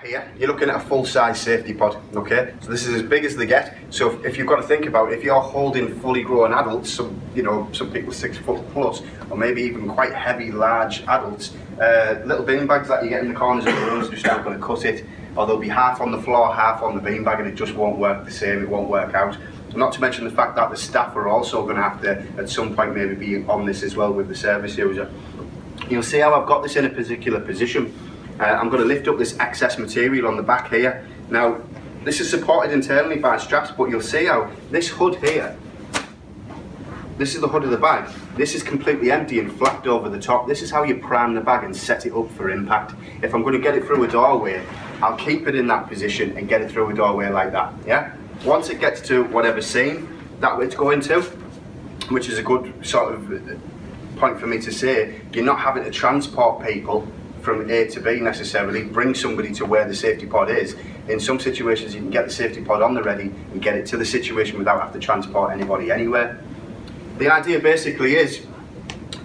Here, you're looking at a full-size safety pod, okay? So this is as big as they get. So if you've got to think about, if you're holding fully grown adults, some people 6 foot plus, or maybe even quite heavy, large adults, little bean bags that you get in the corners of the rooms are just not going to cut it, or they'll be half on the floor, half on the bean bag, and it just won't work the same, it won't work out. Not to mention the fact that the staff are also going to have to, at some point, maybe be on this as well with the service user. You'll see how I've got this in a particular position. I'm going to lift up this excess material on the back here. Now, this is supported internally by straps, but you'll see how this hood here, this is the hood of the bag. This is completely empty and flapped over the top. This is how you prime the bag and set it up for impact. If I'm going to get it through a doorway, I'll keep it in that position and get it through a doorway like that, yeah? Once it gets to whatever scene that it's going to, which is a good sort of point for me to say, you're not having to transport people from A to B necessarily, bring somebody to where the safety pod is. In some situations you can get the safety pod on the ready and get it to the situation without having to transport anybody anywhere. The idea basically is,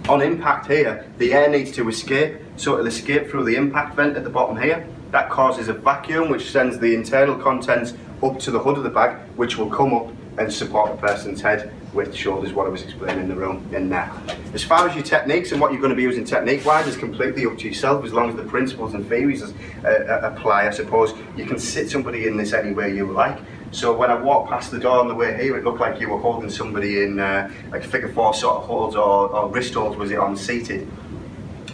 on impact here, the air needs to escape, so it'll escape through the impact vent at the bottom here. That causes a vacuum which sends the internal contents up to the hood of the bag, which will come up and support the person's head, with shoulders, what I was explaining in the room in there. As far as your techniques and what you're going to be using technique-wise is completely up to yourself, as long as the principles and theories apply, I suppose. You can sit somebody in this any way you like. So when I walked past the door on the way here, it looked like you were holding somebody in like figure 4 sort of holds or wrist holds, was it, on seated.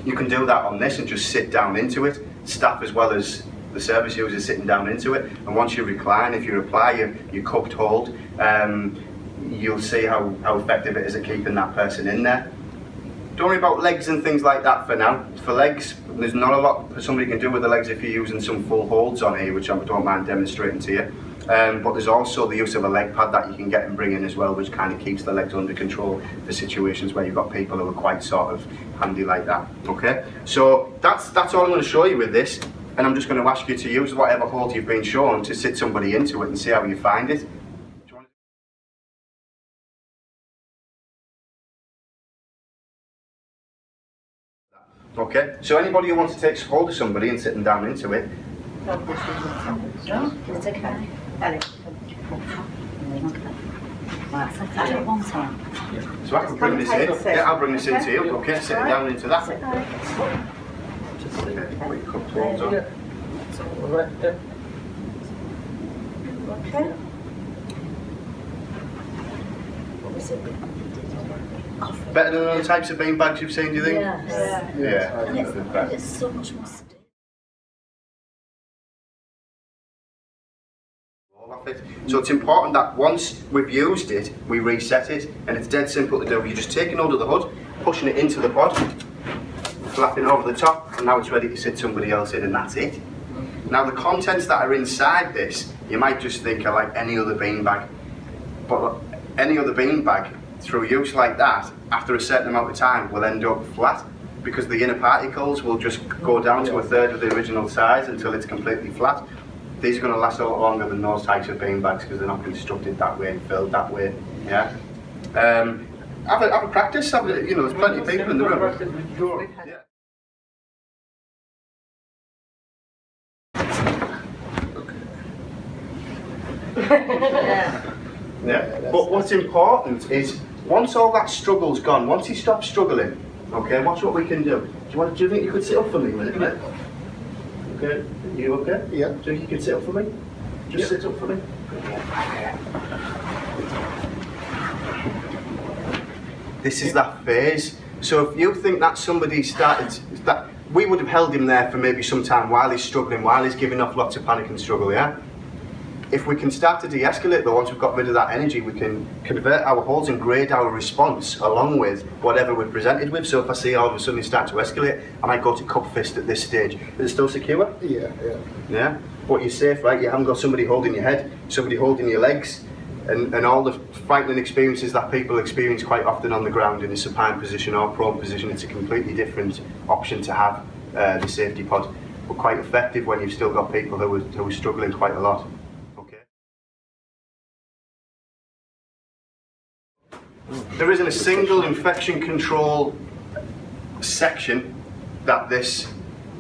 You can do that on this and just sit down into it, staff as well as the service user sitting down into it, and once you recline, if you apply your cupped hold, you'll see how effective it is at keeping that person in there. Don't worry about legs and things like that for now. For legs, there's not a lot somebody can do with the legs if you're using some full holds on here, which I don't mind demonstrating to you. But there's also the use of a leg pad that you can get and bring in as well, which kind of keeps the legs under control for situations where you've got people who are quite sort of handy like that. Okay, so that's all I'm going to show you with this, and I'm just going to ask you to use whatever hold you've been shown to sit somebody into it and see how you find it. Okay, so anybody who wants to take hold of somebody and sit them down into it. So I can bring this in. Yeah, I'll bring this into you. Okay, sit down into that. Just put your cup holds on. Okay. Better than other types of bean bags you've seen, do you think? Yeah. And it's so much more stiff. So it's important that once we've used it, we reset it, and it's dead simple to do. You're just taking hold of the hood, pushing it into the pod, flapping over the top, and now it's ready to sit somebody else in, and that's it. Now the contents that are inside this, you might just think are like any other bean bag, but any other bean bag through use like that, after a certain amount of time, will end up flat, because the inner particles will just go down to a third of the original size until it's completely flat. These are going to last a lot longer than those types of bean bags because they're not constructed that way and filled that way. Yeah. Have a practice. There's plenty of people in the room. Yeah. Yeah. But what's important is, once all that struggle's gone, once you stop struggling, okay, watch what we can do. Do you think you could sit up for me a minute? Okay, you okay? Yeah. Do you think you could sit up for me? Just sit up for me. This is that phase. So if you think that somebody that we would have held him there for maybe some time while he's struggling, while he's giving off lots of panic and struggle, yeah? If we can start to de-escalate though, once we've got rid of that energy, we can convert our holds and grade our response along with whatever we're presented with. So if I see all of a sudden start to escalate, I might go to cup fist at this stage. Is it still secure? Yeah. Yeah? But you're safe, right? You haven't got somebody holding your head, somebody holding your legs, and all the frightening experiences that people experience quite often on the ground in a supine position or prone position. It's a completely different option to have the safety pod, but quite effective when you've still got people who are struggling quite a lot. There isn't a single infection control section that this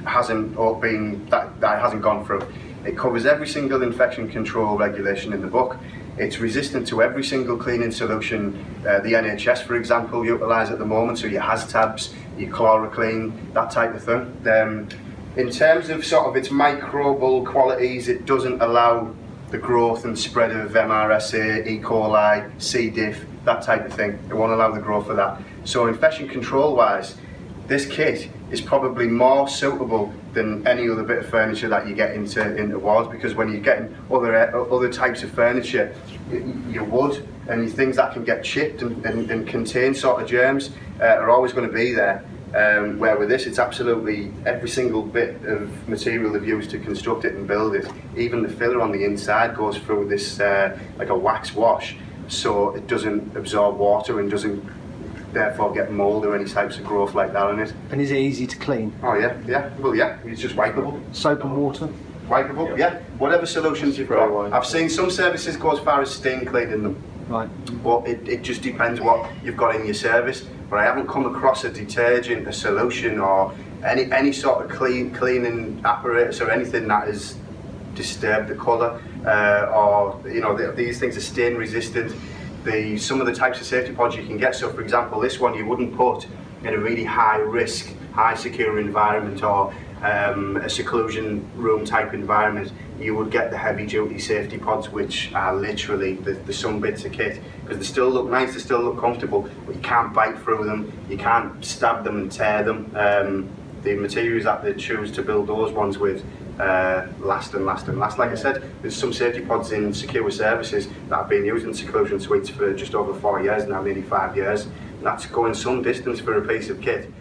hasn't gone through. It covers every single infection control regulation in the book. It's resistant to every single cleaning solution the NHS, for example, utilise at the moment, so your HAZTabs, your chloroclean, that type of thing. In terms of sort of its microbial qualities, it doesn't allow the growth and spread of MRSA, E. coli, C. diff, that type of thing. It won't allow the growth of that. So infection control wise, this kit is probably more suitable than any other bit of furniture that you get into wards, because when you're getting other types of furniture, your wood and your things that can get chipped and contain sort of germs are always going to be there. Where with this, it's absolutely every single bit of material they've used to construct it and build it. Even the filler on the inside goes through this like a wax wash, so it doesn't absorb water and doesn't therefore get mould or any types of growth like that on it. And is it easy to clean? Oh yeah, well yeah, it's just wipeable. Soap and water? Wipeable, yeah. Whatever solutions you've got. I've seen some services go as far as stain cleaning them. Right. But it just depends what you've got in your service. But I haven't come across a detergent, a solution, or any sort of cleaning apparatus or anything that has disturbed the colour, or these things are stain resistant. Some of the types of safety pods you can get. So, for example, this one you wouldn't put in a really high risk, high secure environment, or a seclusion room type environment. You would get the heavy duty safety pods, which are literally the some bits of kit, because they still look nice, they still look comfortable, but you can't bite through them, you can't stab them and tear them. The materials that they choose to build those ones with last and last and last. Like I said, there's some safety pods in secure services that have been used in seclusion suites for just over 4 years now, nearly 5 years. And that's going some distance for a piece of kit.